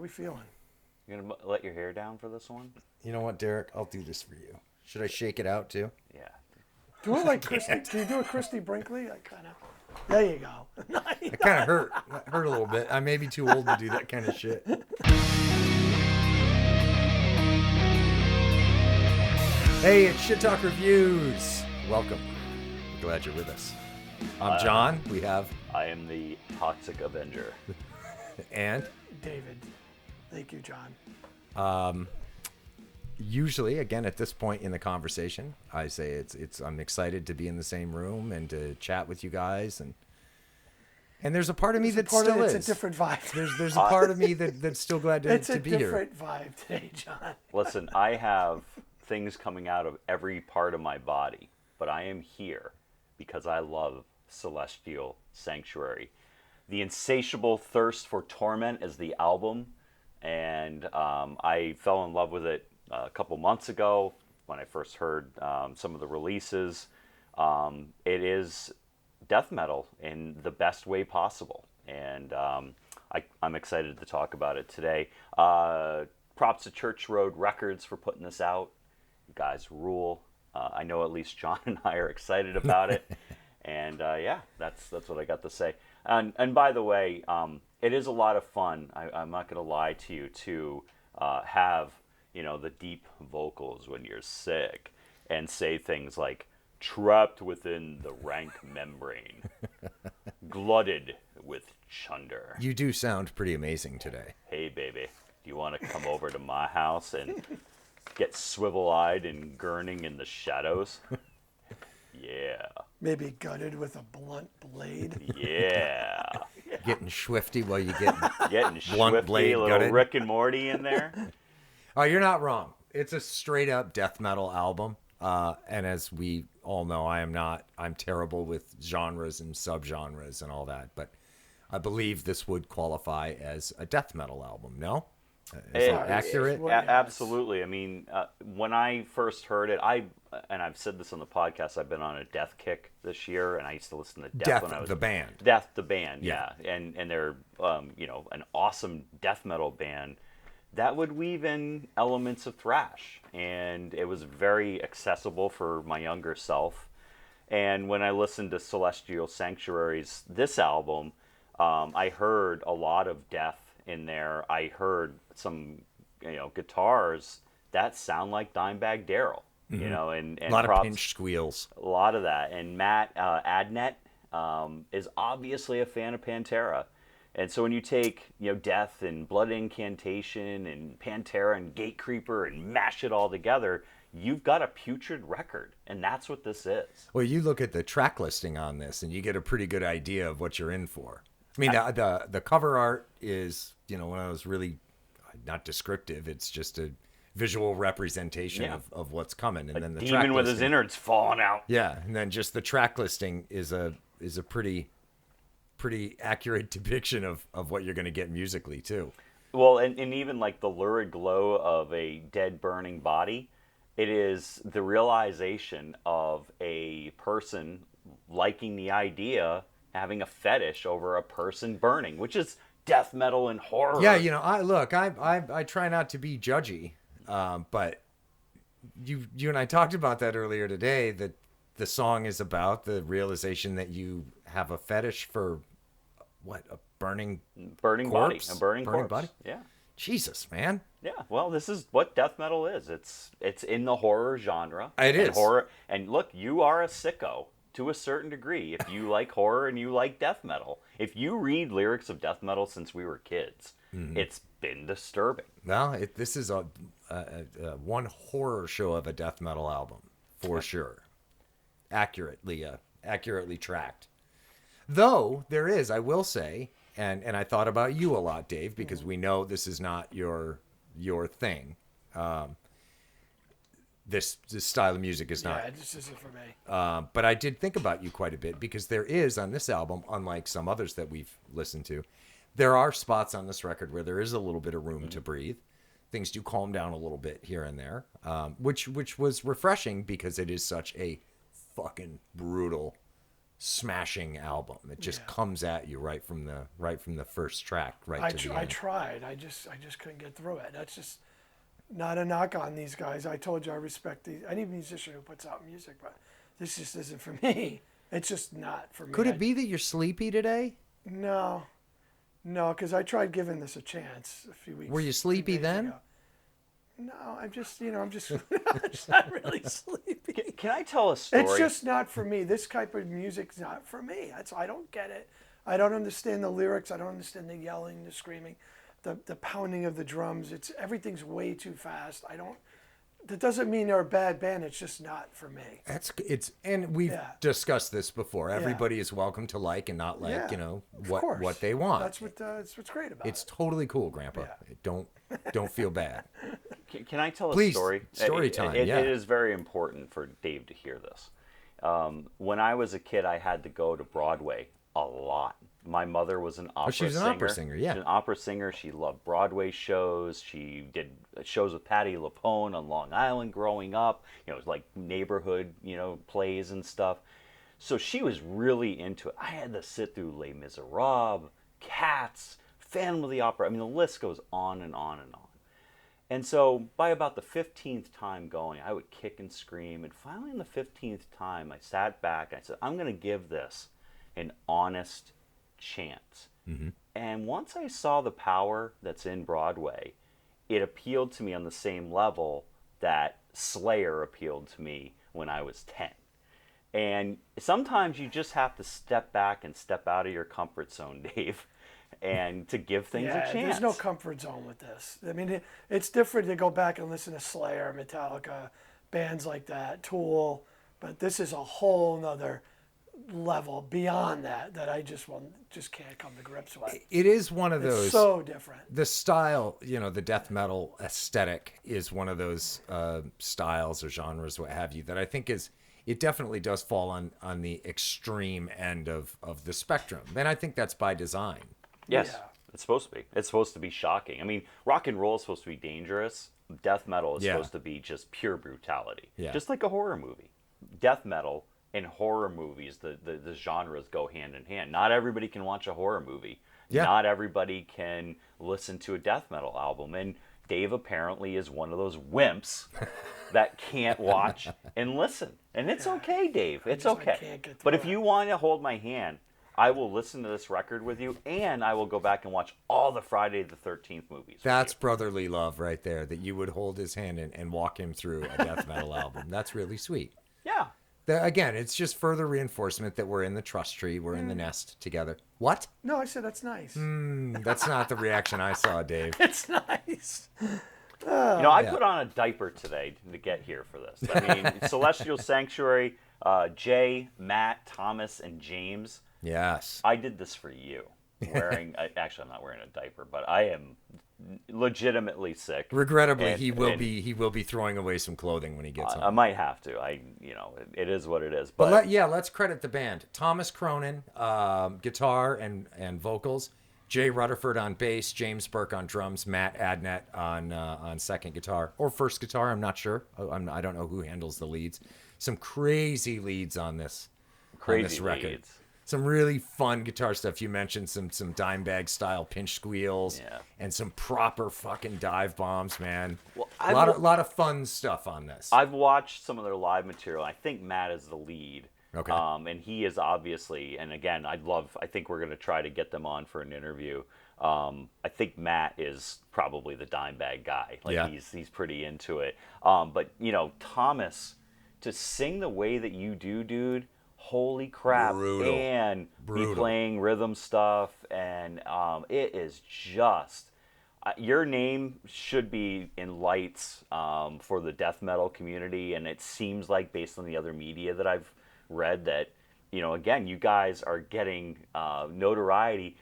we feeling? You gonna let your hair down for this one? You know what, Derek? I'll do this for you. Should I shake it out too? Yeah. Do it like Christie. Can you do a Christie Brinkley? I kind of. There you go. It kind of hurt. It hurt a little bit. I may be too old to do that kind of shit. Hey, it's Shit Talk Reviews. Welcome. Glad you're with us. I'm John. We have... I am the Toxic Avenger. And? David. Thank you, John. Usually, again, at this point in the conversation, I say I'm excited to be in the same room and to chat with you guys, and there's a part of me that still is. It's a different vibe. There's a part of me that's still glad to be here. It's a different vibe today, John. Listen, I have things coming out of every part of my body, but I am here because I love Celestial Sanctuary. The Insatiable Thirst For Torment is the album, and I fell in love with it a couple months ago when I first heard some of the releases. It is death metal in the best way possible, and I'm excited to talk about it today. Props to Church Road Records for putting this out. You guys rule. I know at least John and I are excited about it, and yeah, that's what I got to say. And by the way, it is a lot of fun. I'm not going to lie to you to have the deep vocals when you're sick and say things like trapped within the rank membrane, glutted with chunder. You do sound pretty amazing today. Hey, baby, do you want to come over to my house and get swivel-eyed and gurning in the shadows? Yeah. Maybe gutted with a blunt blade. Yeah. Getting swifty while you get Getting blunt swifty, blade a little gutted. Rick and Morty in there. Oh, you're not wrong. It's a straight up death metal album. And as we all know, I'm terrible with genres and subgenres and all that, but I believe this would qualify as a death metal album, no? Is that accurate? Absolutely. I mean, when I first heard it, and I've said this on the podcast, I've been on a death kick this year, and I used to listen to Death when I was the band. Death the band, yeah. And they're an awesome death metal band that would weave in elements of thrash, and it was very accessible for my younger self. And when I listened to Celestial Sanctuary's this album, I heard a lot of death in there. I heard some guitars that sound like Dimebag Darrell, and a lot props, of pinch squeals, a lot of that. And Matt Adnet is obviously a fan of Pantera. And so when you take, Death and Blood Incantation and Pantera and Gatecreeper and mash it all together, you've got a putrid record, and that's what this is. Well, you look at the track listing on this, and you get a pretty good idea of what you're in for. I mean, the cover art is, one of those really not descriptive. It's just a visual representation of what's coming, and then the demon track with listing, his innards falling out. Yeah, and then just the track listing is a pretty accurate depiction of what you're going to get musically too. Well, and even like the lurid glow of a dead burning body, it is the realization of a person liking the idea, having a fetish over a person burning, which is death metal and horror. Yeah, I try not to be judgy, but you and I talked about that earlier today, that the song is about the realization that you have a fetish for a burning body, a burning corpse. Body? Yeah. Jesus, man. Yeah. Well, this is what death metal is. It's in the horror genre. It is horror. And look, you are a sicko to a certain degree if you like horror and you like death metal. If you read lyrics of death metal since we were kids, it's been disturbing. Well, this is a one horror show of a death metal album for sure. Accurately tracked. Though there is, I will say, and I thought about you a lot, Dave, because we know this is not your thing. This style of music is not. Yeah, this isn't for me. But I did think about you quite a bit, because there is on this album, unlike some others that we've listened to, there are spots on this record where there is a little bit of room to breathe. Things do calm down a little bit here and there, which was refreshing, because it is such a fucking brutal smashing album. It just comes at you right from the first track to the I end. tried. I just couldn't get through it. That's just not a knock on these guys. I told you I respect any musician who puts out music, but this just isn't for me. It's just not for me. Could it be that you're sleepy today? No, because I tried giving this a chance a few weeks. Were you sleepy days then? ago. No, I'm just I'm just not really sleepy. Can I tell a story? It's just not for me. This type of music's not for me. I don't get it. I don't understand the lyrics. I don't understand the yelling, the screaming, the pounding of the drums. Everything's way too fast. That doesn't mean they're a bad band. It's just not for me. And we've discussed this before. Everybody is welcome to like and not like, what they want. That's what's great about it. It's totally cool, Grandpa. Don't feel bad. Can I tell a Please, story? story time, It yeah. is very important for Dave to hear this. When I was a kid, I had to go to Broadway a lot. My mother was an opera singer. She was an opera singer, yeah. She was an opera singer. She loved Broadway shows. She did shows with Patti LuPone on Long Island growing up. It was like neighborhood, plays and stuff. So she was really into it. I had to sit through Les Miserables, Cats, Phantom of the Opera. I mean, the list goes on and on and on. And so by about the 15th time going, I would kick and scream. And finally, on the 15th time, I sat back and I said, I'm going to give this an honest chance. Mm-hmm. And once I saw the power that's in Broadway, it appealed to me on the same level that Slayer appealed to me when I was 10. And sometimes you just have to step back and step out of your comfort zone, Dave, and to give things a chance. There's no comfort zone with this. I mean, it's different to go back and listen to Slayer, Metallica, bands like that, Tool, but this is a whole nother level beyond that I just can't come to grips with. It is one of those. It's so different. The style, the death metal aesthetic is one of those styles or genres, what have you, that I think it definitely does fall on the extreme end of the spectrum. And I think that's by design. Yes, Yeah. it's supposed to be. It's supposed to be shocking. I mean, rock and roll is supposed to be dangerous. Death metal is supposed to be just pure brutality. Yeah. Just like a horror movie. Death metal and horror movies, the genres go hand in hand. Not everybody can watch a horror movie. Yeah. Not everybody can listen to a death metal album. And Dave apparently is one of those wimps that can't watch and listen. And it's okay, Dave. It's I okay. can't get But through if it. you want to hold my hand, I will listen to this record with you, and I will go back and watch all the Friday the 13th movies. That's brotherly love right there, that you would hold his hand and walk him through a death metal album. That's really sweet. Yeah. Again, it's just further reinforcement that we're in the trust tree, we're in the nest together. What? No, I said that's nice. That's not the reaction I saw, Dave. It's nice. I put on a diaper today to get here for this. I mean, Celestial Sanctuary, Jay, Matt, Thomas, and James. Yes. I did this for you. Actually, I'm not wearing a diaper, but I am legitimately sick. Regrettably, And- he will and be throwing away some clothing when he gets I home. might have to. It is what it is. But But let's credit the band. Thomas Cronin, guitar and vocals. Jay Rutherford on bass, James Burke on drums, Matt Adnet on second guitar or first guitar. I'm not sure. I don't know who handles the leads. Some crazy leads on this record. leads. Some really fun guitar stuff. You mentioned some Dimebag style pinch squeals and some proper fucking dive bombs, man. Well, a lot of fun stuff on this. I've watched some of their live material. I think Matt is the lead. Okay. And he is obviously, and again, I think we're going to try to get them on for an interview. I think Matt is probably the Dimebag guy. He's pretty into it. But Thomas, to sing the way that you do, dude, holy crap. Brutal. And Brutal. be playing rhythm stuff, and it is just... your name should be in lights for the death metal community, and it seems like, based on the other media that I've read, that again, you guys are getting notoriety.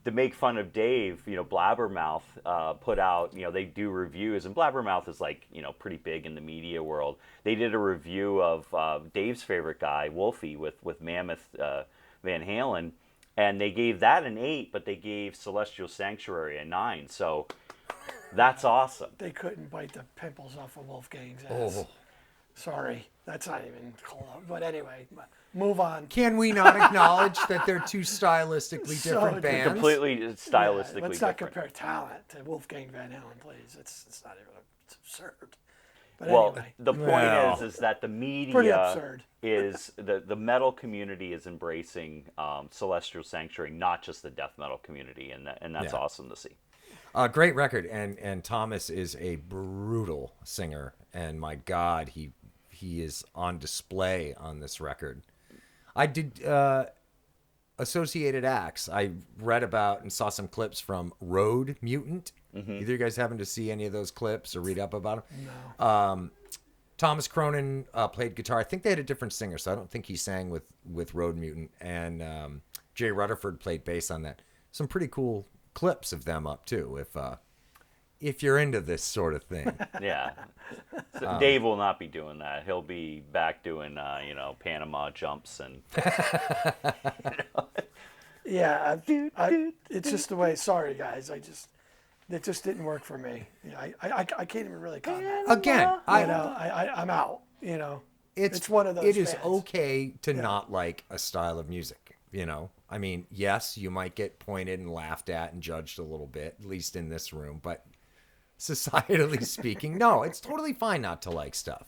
To make fun of Dave, Blabbermouth put out, they do reviews, and Blabbermouth is pretty big in the media world. They did a review of Dave's favorite guy, Wolfie, with Mammoth Van Halen, and they gave that an 8, but they gave Celestial Sanctuary a 9. So that's awesome. They couldn't bite the pimples off of Wolfgang's ass. Oh. Sorry, that's not even cool. But anyway, move on. Can we not acknowledge that they're two stylistically So different different. bands? Completely stylistically Yeah, let's not different. compare talent to Wolfgang Van Halen, please. It's not even. It's absurd. But Well, anyway, the point Well. is that the pretty media absurd. is the metal community is embracing Celestial Sanctuary, not just the death metal community, and that's Yeah. awesome to see. Great record, and Thomas is a brutal singer, and my God, he is on display on this record. I did Associated Acts. I read about and saw some clips from Road Mutant. Either you guys happen to see any of those clips or read up about them? No. Thomas Cronin played guitar. I think they had a different singer, so I don't think he sang with Road Mutant. And Jay Rutherford played bass on that. Some pretty cool clips of them up too, if you're into this sort of thing. Yeah, so Dave will not be doing that. He'll be back doing Panama jumps and Yeah, it's just the way. Sorry, guys. It just didn't work for me. I can't even really comment. Again, I'm out. It's one of those. It is bands. okay to not like a style of music. I mean, yes, you might get pointed and laughed at and judged a little bit, at least in this room, but societally speaking, no, it's totally fine not to like stuff.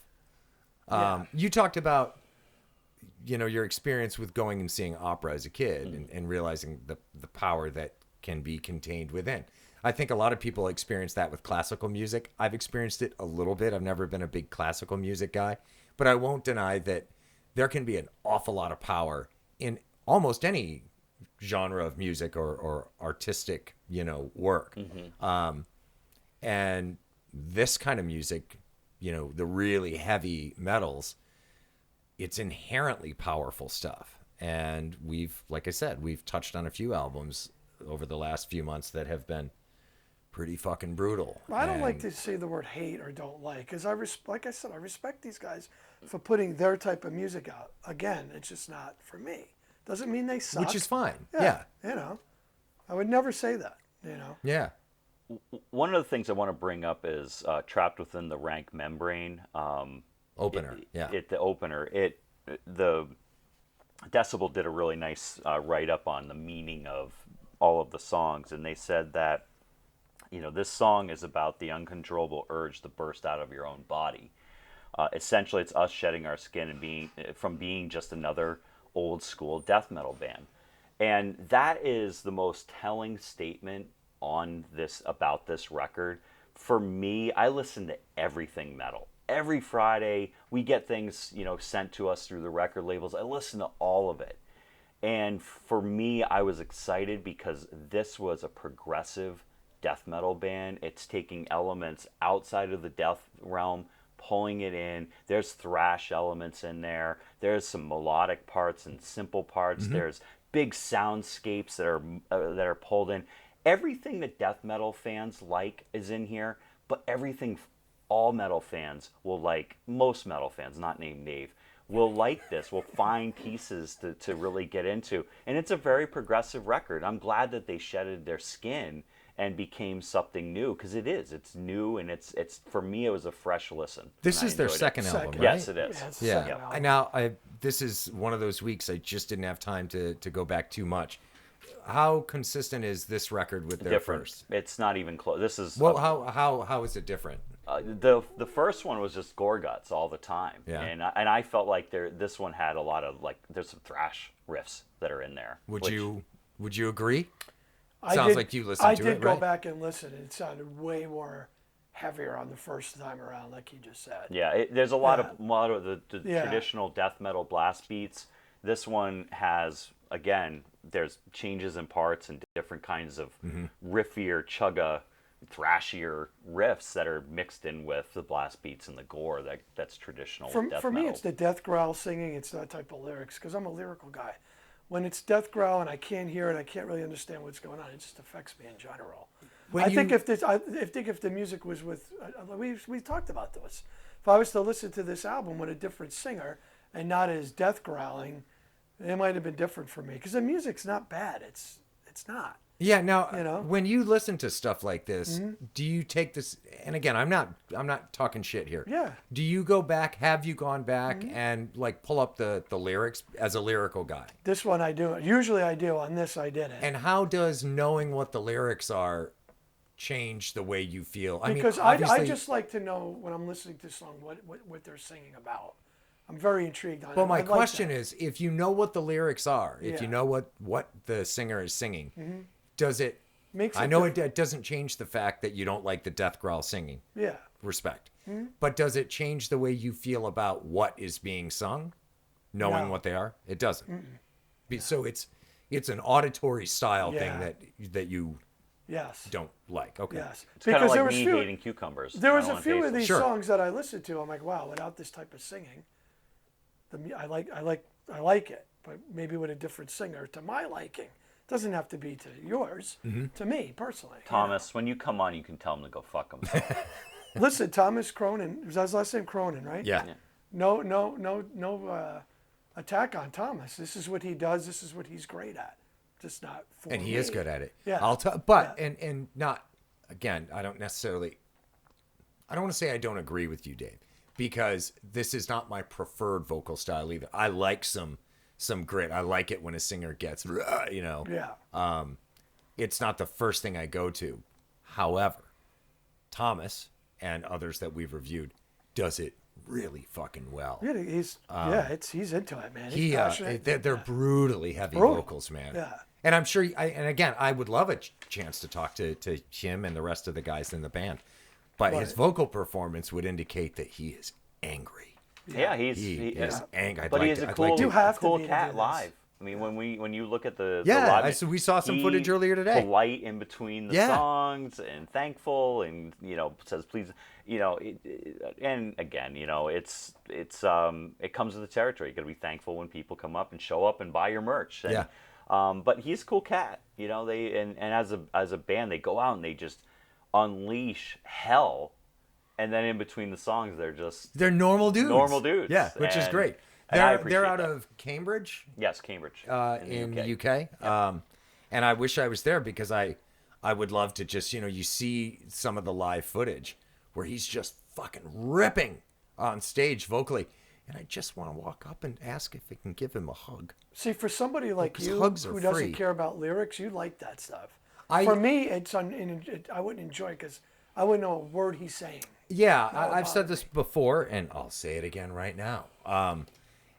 You talked about, your experience with going and seeing opera as a kid and realizing the power that can be contained within. I think a lot of people experience that with classical music. I've experienced it a little bit. I've never been a big classical music guy, but I won't deny that there can be an awful lot of power in almost any genre of music or artistic, work. And this kind of music, the really heavy metals, it's inherently powerful stuff. And like I said, we've touched on a few albums over the last few months that have been pretty fucking brutal. I don't like to say the word hate or don't like, because like I said, I respect these guys for putting their type of music out. Again, it's just not for me. Doesn't mean they suck. Which is fine. Yeah. I would never say that. Yeah. one of the things I want to bring up is trapped within the rank membrane. Opener. The opener. The Decibel did a really nice write-up on the meaning of all of the songs, and they said that this song is about the uncontrollable urge to burst out of your own body. Essentially, it's us shedding our skin and being just another old school death metal band, and that is the most telling statement about this record. For me, I listen to everything metal. Every Friday, we get things sent to us through the record labels. I listen to all of it. And for me, I was excited because this was a progressive death metal band. It's taking elements outside of the death realm, pulling it in. There's thrash elements in there. There's some melodic parts and simple parts. Mm-hmm. There's big soundscapes that are pulled in. Everything that death metal fans like is in here, but everything all metal fans will like, most metal fans, not named Dave, will like this, will find pieces to really get into. And it's a very progressive record. I'm glad that they shedded their skin and became something new, because it's new, and it's for me, it was a fresh listen. This is their second album, right? Yes, it is. Yeah. Now, this is one of those weeks I just didn't have time to go back too much. How consistent is this record with their first? It's not even close. This is how is it different? The first one was just gore guts all the time, and I felt like this one had a lot of there's some thrash riffs that are in there. Would you agree? Sounds like you listened to it, right? I did go back and listen, and it sounded way more heavier on the first time around, like you just said. Yeah, there's a lot of the traditional death metal blast beats. This one has, again, there's changes in parts and different kinds of riffier, chugga, thrashier riffs that are mixed in with the blast beats and the gore that's traditional death metal. For me, it's the death growl singing. It's that type of lyrics, because I'm a lyrical guy. When it's death growl and I can't hear it, I can't really understand what's going on. It just affects me in general. I think if the music was with, we talked about this. If I was to listen to this album with a different singer and not as death growling, it might have been different for me. Because the music's not bad. It's not. Yeah. Now, You know? when you listen to stuff like this, do you take this? And again, I'm not talking shit here. Yeah. Do you go back? Have you gone back and like pull up the lyrics as a lyrical guy? This one I do. Usually I do. On this I didn't. And how does knowing what the lyrics are change the way you feel? I Because mean, I obviously, just like to know when I'm listening to a song what they're singing about. I'm very intrigued on it. well, my I like question that. is, if you know what the lyrics are, if you Yeah. know what the singer is singing, does it? Makes I it know different. it doesn't change the fact that you don't like the death growl singing. Yeah. Respect. But does it change the way you feel about what is being sung, knowing No. what they are? It doesn't. So it's an auditory style thing Yeah. that you Yes. don't like. Okay. Yes. It's kind of Because like there was me few, hating cucumbers. there I was don't a wanna few taste of them. these Sure. songs that I listened to. I'm like, wow, without this type of singing, I like it, but maybe with a different singer to my liking. Doesn't have to be to yours. To me personally. Thomas, when you come on, you can tell him to go fuck himself. Listen, Thomas Cronin. Was his last name Cronin, right? Yeah. No attack on Thomas. This is what he does. This is what he's great at. Just not for And he me. is good at it. Yeah. I'll tell, but and not again. I don't want to say I don't agree with you, Dave, because this is not my preferred vocal style either. I like some grit. I like it when a singer gets, you know. Yeah. It's not the first thing I go to. However, Thomas and others that we've reviewed does it really fucking well. Yeah, he's he's into it, man. He's He passionate. they're brutally heavy Brutal. vocals, man. Yeah. And I'm sure and again, I would love a chance to talk to him and the rest of the guys in the band, but his vocal performance would indicate that he is angry. Yeah, he is angry. But he is a cool, You have to cool be to cat do this. live. I mean, when you look at the Yeah, live, so we saw some he footage earlier today. Polite in between the Yeah. songs and thankful, and says please, and again, it comes with the territory. You got to be thankful when people come up and show up and buy your merch. And, Yeah. But he's a cool cat. They and as a band, they go out and they just unleash hell, and then in between the songs, They're normal dudes. Normal dudes. Yeah, which is And- great. and I They're appreciate out that. of Cambridge, Yes, Cambridge in the UK. And I wish I was there because I would love to just, you see some of the live footage where he's just fucking ripping on stage vocally. And I just want to walk up and ask if I can give him a hug. See, for somebody like 'cause you hugs are who doesn't free. care about lyrics, you like that stuff. I- For me, I wouldn't enjoy it because I wouldn't know a word he's saying. Yeah, I've said this before, and I'll say it again right now.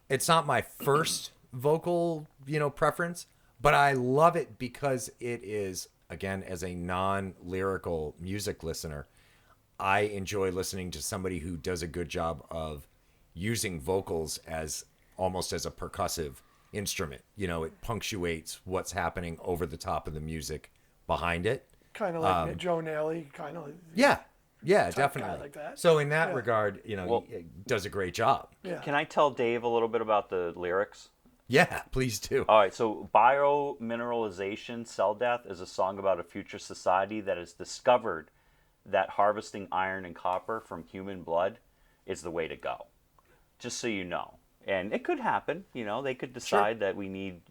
It's not my first vocal, preference, but I love it because it is, again, as a non-lyrical music listener, I enjoy listening to somebody who does a good job of using vocals as almost as a percussive instrument. It punctuates what's happening over the top of the music behind it. Kind of like Joe Nally, kind of. Yeah, guy definitely. like that. So in that Yeah. regard, Well- he does a great job. Yeah. Can I tell Dave a little bit about the lyrics? Yeah, please do. All right, so biomineralization, cell death, is a song about a future society that has discovered that harvesting iron and copper from human blood is the way to go. Just so you know. And it could happen, they could decide that we need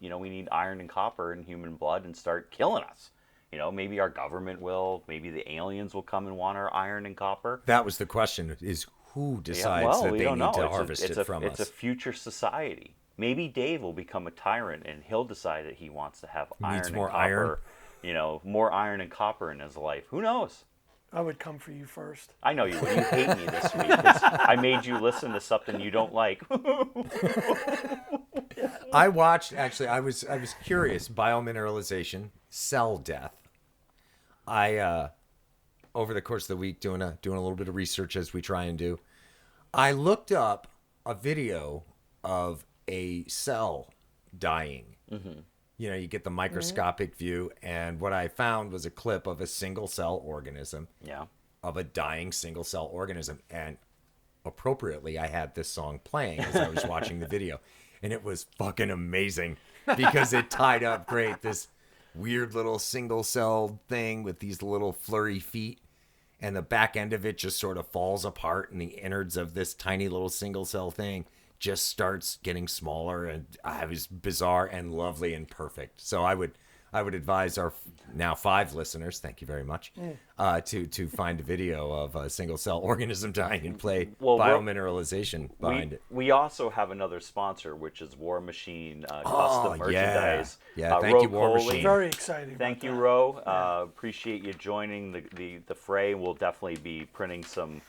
iron and copper in human blood and start killing us. Maybe our government will, maybe the aliens will come and want our iron and copper. That was the question: is who decides that we they don't need know. to It's harvest it from It's us? a future society. Maybe Dave will become a tyrant and he'll decide that he wants to have iron needs and more copper. More iron and copper in his life. Who knows? I would come for you first. I know you would. You hate me this week because I made you listen to something you don't like. I watched. Actually, I was curious. Biomineralization, cell death. I over the course of the week doing a little bit of research as we try and do. I looked up a video of a cell dying. Mm-hmm. You get the microscopic view, and what I found was a clip of a single cell organism. Yeah. Of a dying single cell organism, and appropriately, I had this song playing as I was watching the video, and it was fucking amazing because it tied up great. This weird little single cell thing with these little flurry feet, and the back end of it just sort of falls apart, and the innards of this tiny little single cell thing just starts getting smaller, and it was bizarre and lovely and perfect. So I would I would advise our now 5 listeners, thank you very much, to find a video of a single cell organism dying and play biomineralization behind it. We also have another sponsor, which is War Machine Oh, Custom Merchandise. Yeah, thank you, War Coley. Machine. Very exciting. Thank you, about Ro. Yeah. Appreciate you joining the fray. We'll definitely be printing some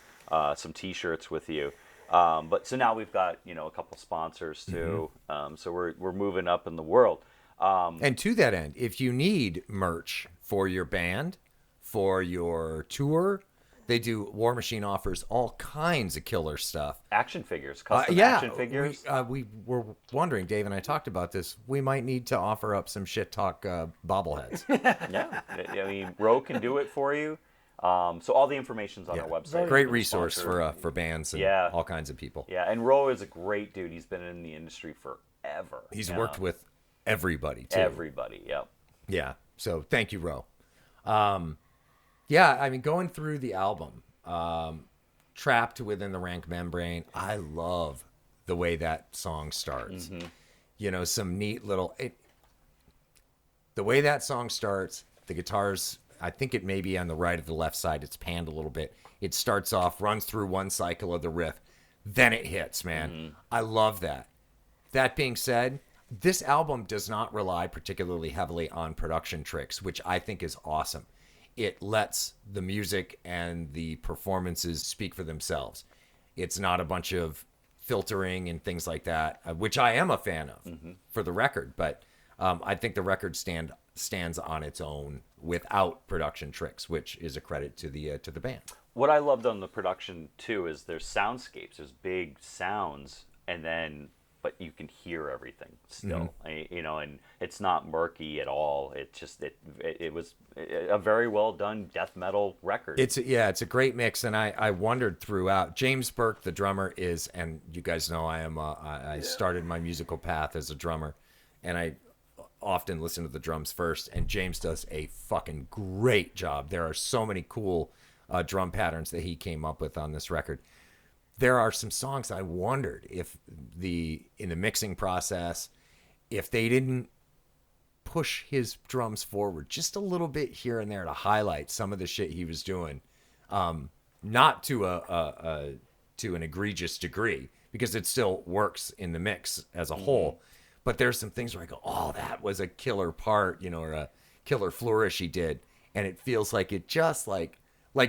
T-shirts with you. But so now we've got a couple sponsors too. So we're moving up in the world. And to that end, if you need merch for your band, for your tour, War Machine offers all kinds of killer stuff. Action figures, custom Yeah, action figures. we were wondering, Dave and I talked about this. We might need to offer up some shit talk bobbleheads. Yeah, I mean, Ro can do it for you. So all the information's on our website. Great The resource sponsor. for bands and Yeah. all kinds of people. Yeah, and Ro is a great dude. He's been in the industry forever. He's worked with everybody too. Everybody. Yep. Yeah. So thank you, Ro. Yeah, I mean, going through the album, Trapped Within the Rank Membrane, I love the way that song starts. Some neat little... the way that song starts, the guitars, I think it may be on the right or the left side. It's panned a little bit. It starts off, runs through one cycle of the riff. Then it hits, man. I love that. That being said, this album does not rely particularly heavily on production tricks, which I think is awesome. It lets the music and the performances speak for themselves. It's not a bunch of filtering and things like that, which I am a fan of, for the record. But I think the record stands on its own without production tricks, which is a credit to the band. What I loved on the production too is there's soundscapes, there's big sounds, but you can hear everything still, and it's not murky at all. It's just it was a very well done death metal record. It's a great mix, and I wondered throughout. James Burke, the drummer, and you guys know I started my musical path as a drummer, and I often listen to the drums first, and James does a fucking great job. There are so many cool drum patterns that he came up with on this record. There are some songs I wondered if in the mixing process, if they didn't push his drums forward just a little bit here and there to highlight some of the shit he was doing, not to an egregious degree, because it still works in the mix as a whole. But there's some things where I go, oh, that was a killer part, or a killer flourish he did, and it feels like it just like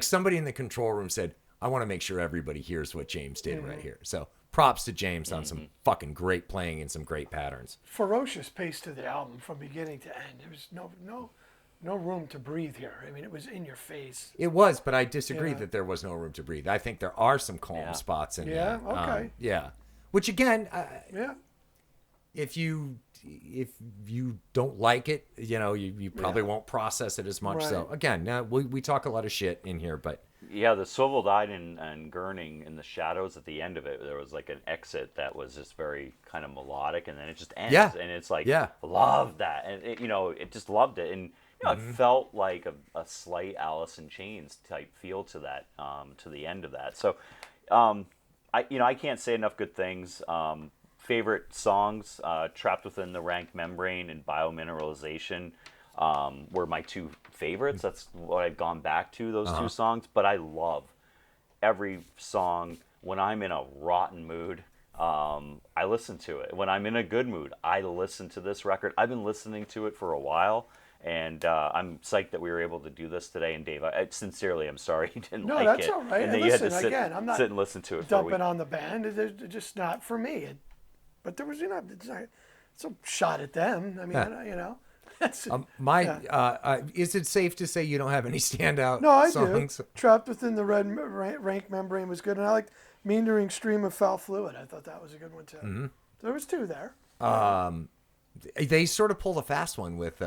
somebody in the control room said, I want to make sure everybody hears what James did right here. So props to James on some fucking great playing and some great patterns. Ferocious pace to the album from beginning to end. There was no room to breathe here. I mean, it was in your face. It was, but I disagree that there was no room to breathe. I think there are some calm spots in there. Okay. Yeah. Which again, Yeah. if you don't like it, you probably won't process it as much. Right. So again, we talk a lot of shit in here, but Yeah, the swivel died and gurning in the shadows at the end of it. There was like an exit that was just very kind of melodic, and then it just ends. Yeah. And it's like, Yeah. loved that. And, it just loved it. And, it felt like a slight Alice in Chains type feel to that, to the end of that. So, I can't say enough good things. Favorite songs, Trapped Within the Rank Membrane and Biomineralization, were my two favorites. That's what I've gone back to, those two songs. But I love every song. When I'm in a rotten mood, I listen to it. When I'm in a good mood, I listen to this record. I've been listening to it for a while, and I'm psyched that we were able to do this today. And Dave, sincerely, I'm sorry you didn't like it. No, that's all right. And And that you had to listen, again, I'm not sit and listen to it for a week. dumping on the band. They're just not for me. But there was, it's a shot at them. I mean, That's, is it safe to say you don't have any standout no, I songs? do. Trapped Within the Rank Membrane was good, and I liked Meandering Stream of Foul Fluid. I thought that was a good one too. There was two there. They sort of pulled a fast one with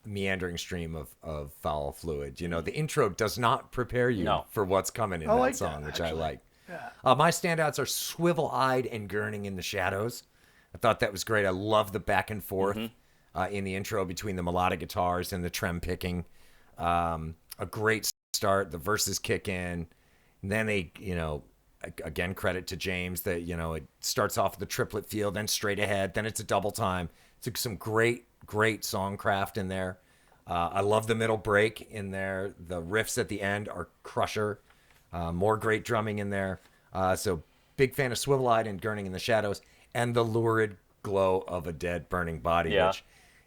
Meandering Stream of Foul Fluid. The intro does not prepare you for what's coming in that like song, that, which I actually. like. Yeah. My standouts are Swivel-Eyed and Gurning in the Shadows. I thought that was great. I love the back and forth in the intro between the melodic guitars and the trem picking. A great start. The verses kick in. And then they, again, credit to James that, it starts off with the triplet feel, then straight ahead, then it's a double time. It's some great great songcraft in there. I love the middle break in there. The riffs at the end are crusher. More great drumming in there. So big fan of Swivel-Eyed and Gurning in the Shadows, and the lurid glow of a dead burning body, Yeah. which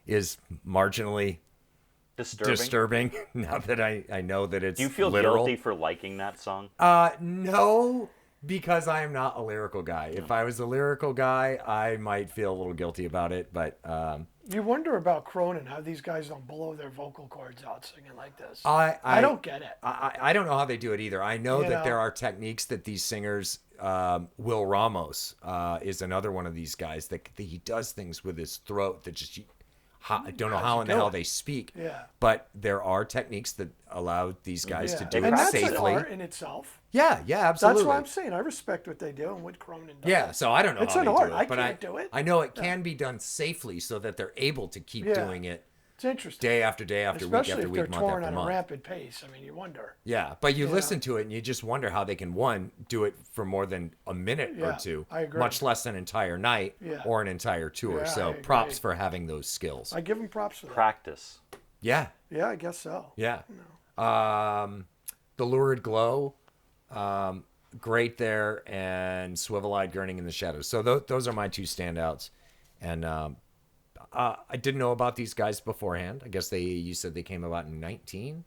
is marginally disturbing now that I know that it's Do you feel literal. guilty for liking that song? No, because I am not a lyrical guy. If I was a lyrical guy, I might feel a little guilty about it, but You wonder about Cronin, how these guys don't blow their vocal cords out singing like this. I don't get it. I don't know how they do it either. I know You that know? there are techniques that these singers, Will Ramos is another one of these guys that he does things with his throat that just, I don't know how in the hell they speak. Yeah. But there are techniques that allow these guys to do and it that's safely. an art in itself. Yeah, absolutely. That's what I'm saying. I respect what they do and what Cronin does. Yeah, so I don't know It's how an they art. do it, I but can't do it. I know it can be done safely so that they're able to keep Yeah. doing it It's interesting. day after day after Especially week after if week, they're month touring after on a month. rapid pace. I mean, you wonder. Yeah, but you listen to it and you just wonder how they can, one, do it for more than a minute or Yeah, two, I agree. much less an entire night Yeah. or an entire tour. Yeah, So I props agree. for having those skills. I give them props for that. Practice. Yeah, Yeah, I guess so. yeah. The Lurid Glow, great there, and Swivel-Eyed Gurning in the Shadows. So those are my two standouts. And I didn't know about these guys beforehand. I guess you said they came about in 19?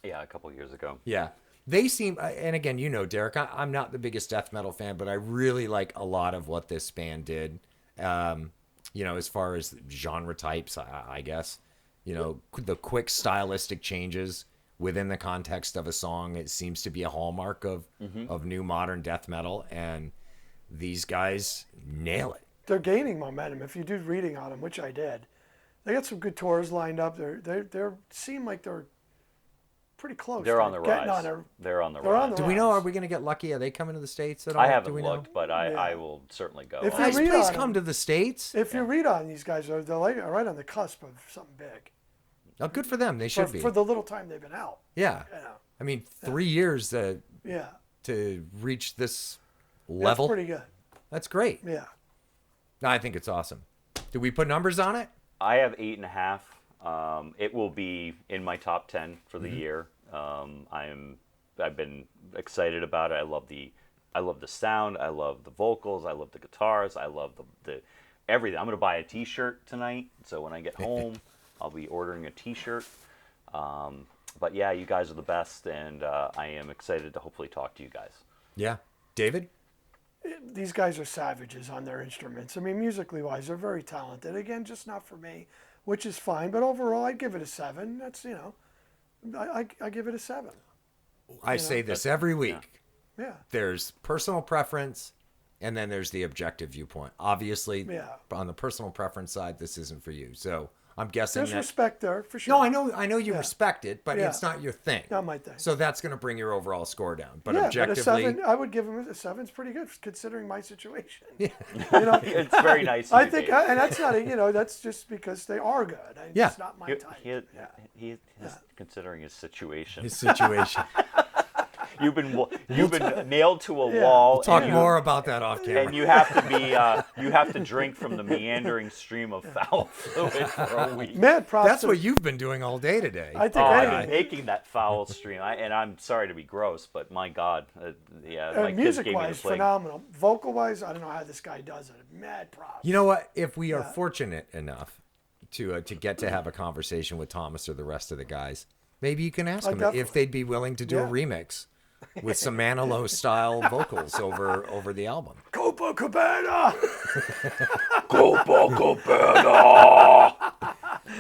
Yeah, a couple years ago. Yeah. They seem, and again, you know, Derek, I'm not the biggest death metal fan, but I really like a lot of what this band did. You know, as far as genre types, I guess. You know, the quick stylistic changes within the context of a song, it seems to be a hallmark of new modern death metal, and these guys nail it. They're gaining momentum. If you do reading on them, which I did, they got some good tours lined up. They seem like they're pretty close. They're on the getting rise. on They're on the they're on rise. the Do we know, rise. are we going to get lucky? Are they coming to the States at all? I Do haven't we know? looked, but I will certainly go. If you Guys, read please on come them- to the States. If you read on these guys, they're like right on the cusp of something big. Oh, good for them. They should be. For the little time they've been out. Yeah. You know. I mean, 3 years Yeah. to reach this That's level. pretty good. That's great. Yeah. No, I think it's awesome. Do we put numbers on it? I have 8.5. It will be in my top 10 for the year. I've been excited about it. I love the sound. I love the vocals. I love the guitars. I love the everything. I'm gonna buy a T-shirt tonight. So when I get home, I'll be ordering a T-shirt. But yeah, you guys are the best, and I am excited to hopefully talk to you guys. Yeah. David? These guys are savages on their instruments. I mean, musically wise, they're very talented. Again, just not for me, which is fine. But overall, I'd give it a 7. That's, you know, I give it a 7. I say this every week. Yeah. There's personal preference, and then there's the objective viewpoint. Obviously, Yeah. on the personal preference side, this isn't for you. So I'm guessing There's that... respect there, for sure. No, I know you respect it, but Yeah. it's not your thing. Not my thing. So that's going to bring your overall score down. But yeah, objectively... but a 7, I would give them a 7's pretty good considering my situation. Yeah. You know, It's very nice. I of you, think, Dave. and that's not, you know, that's just because they are good. Yeah. It's not my He- type. he- Yeah. he's considering his situation. His situation. You've been nailed to a wall. Talk and more about that off camera. And you have to be you have to drink from the meandering stream of foul fluid for a week. Mad props. That's to- what you've been doing all day today. I think I've any- been making that foul stream, and I'm sorry to be gross, but my God, yeah, my kids music gave me the wise, plague. phenomenal. Vocal wise, I don't know how this guy does it. Mad props. You know what? If we are fortunate enough to get to have a conversation with Thomas or the rest of the guys, maybe you can ask them definitely. if they'd be willing to do a Yeah. remix with some Manilow style vocals over the album. Copacabana.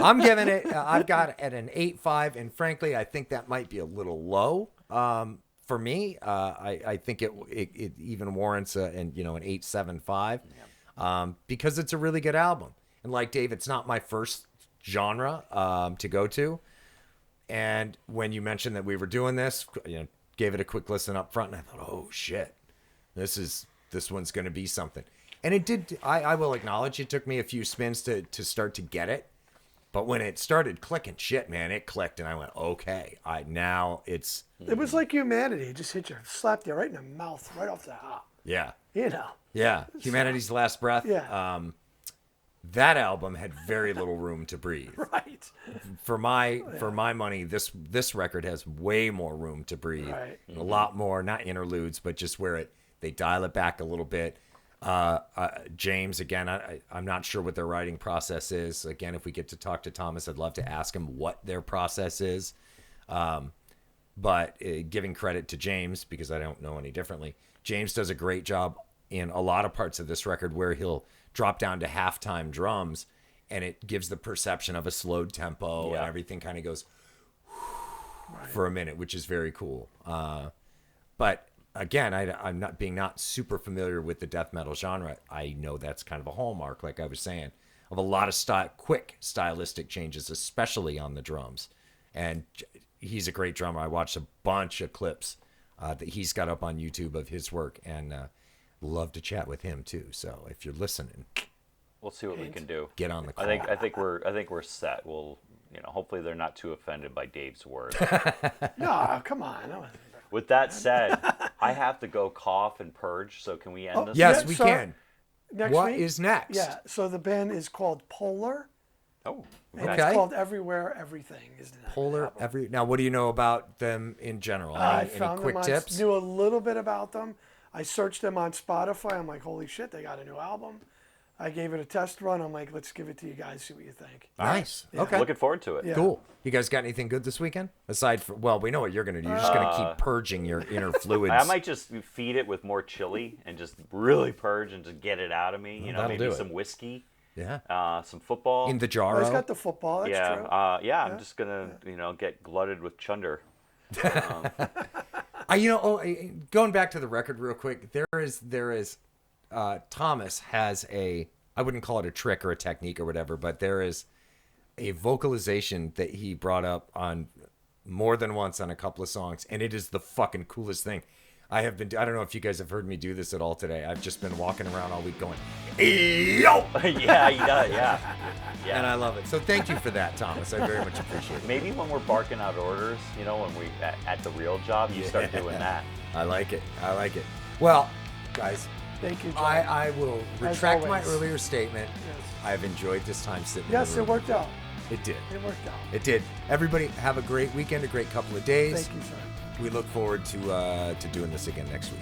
I'm giving it. I've got it at an 8.5, and frankly, I think that might be a little low for me. I think it even warrants an 8.75 because it's a really good album. And like Dave, it's not my first genre to go to. And when you mentioned that we were doing this, gave it a quick listen up front, and I thought, oh shit, this one's going to be something. And it did. I will acknowledge it took me a few spins to start to get it. But when it started clicking, shit, man, it clicked, and I went, okay, now it's... It was like Humanity. It just hit you, slapped you right in the mouth, right off the hop. Yeah. You know. Yeah. Humanity's Last Breath. Yeah. That album had very little room to breathe. Right. For my money, this record has way more room to breathe. Right. A lot more, not interludes, but just where they dial it back a little bit. James, again, I'm not sure what their writing process is. Again, if we get to talk to Thomas, I'd love to ask him what their process is. But giving credit to James, because I don't know any differently, James does a great job in a lot of parts of this record where he'll drop down to halftime drums and it gives the perception of a slowed tempo and everything kind of goes for a minute, which is very cool. But again, I'm not super familiar with the death metal genre. I know that's kind of a hallmark, like I was saying, of a lot of quick stylistic changes, especially on the drums. And he's a great drummer. I watched a bunch of clips that he's got up on YouTube of his work, and love to chat with him too. So if you're listening, we'll see what we can do. Get on the call. I think we're set. We'll, hopefully they're not too offended by Dave's words. No, come on. With that said, I have to go cough and purge. So can we end this? Yes, Yeah, we so can. Next What week? is next? Yeah, so the band is called Polar. Oh, And Okay. it's called Everywhere Everything is the name of the Polar album. Now, what do you know about them in general? I Any found quick them tips? knew a little bit about them. I searched them on Spotify. I'm like, holy shit, they got a new album. I gave it a test run. I'm like, let's give it to you guys, see what you think. Nice. Yeah. Okay. looking forward to it. Yeah. Cool. You guys got anything good this weekend? Aside from, well, we know what you're going to do. You're just going to keep purging your inner fluids. I might just feed it with more chili and just really purge and just get it out of me. that'll Maybe do it. some whiskey, Yeah. some football. In the Oh, jar. he's got the football. That's yeah, true. I'm just gonna get glutted with chunder. Going back to the record real quick, there is Thomas has I wouldn't call it a trick or a technique or whatever, but there is a vocalization that he brought up on more than once on a couple of songs, and it is the fucking coolest thing. I don't know if you guys have heard me do this at all today. I've just been walking around all week going, "Yo!" Yeah, he does. Yeah. And I love it. So thank you for that, Thomas. I very much appreciate it. Maybe when we're barking out orders, when we at the real job, you start doing that. I like it. Well, guys, Thank you, John. I will retract my always. earlier statement. Yes. I've enjoyed this time sitting. Yes, in the it room. worked out. It did. It worked out. It did. Everybody have a great weekend, a great couple of days. Thank you, sir. We look forward to doing this again next week.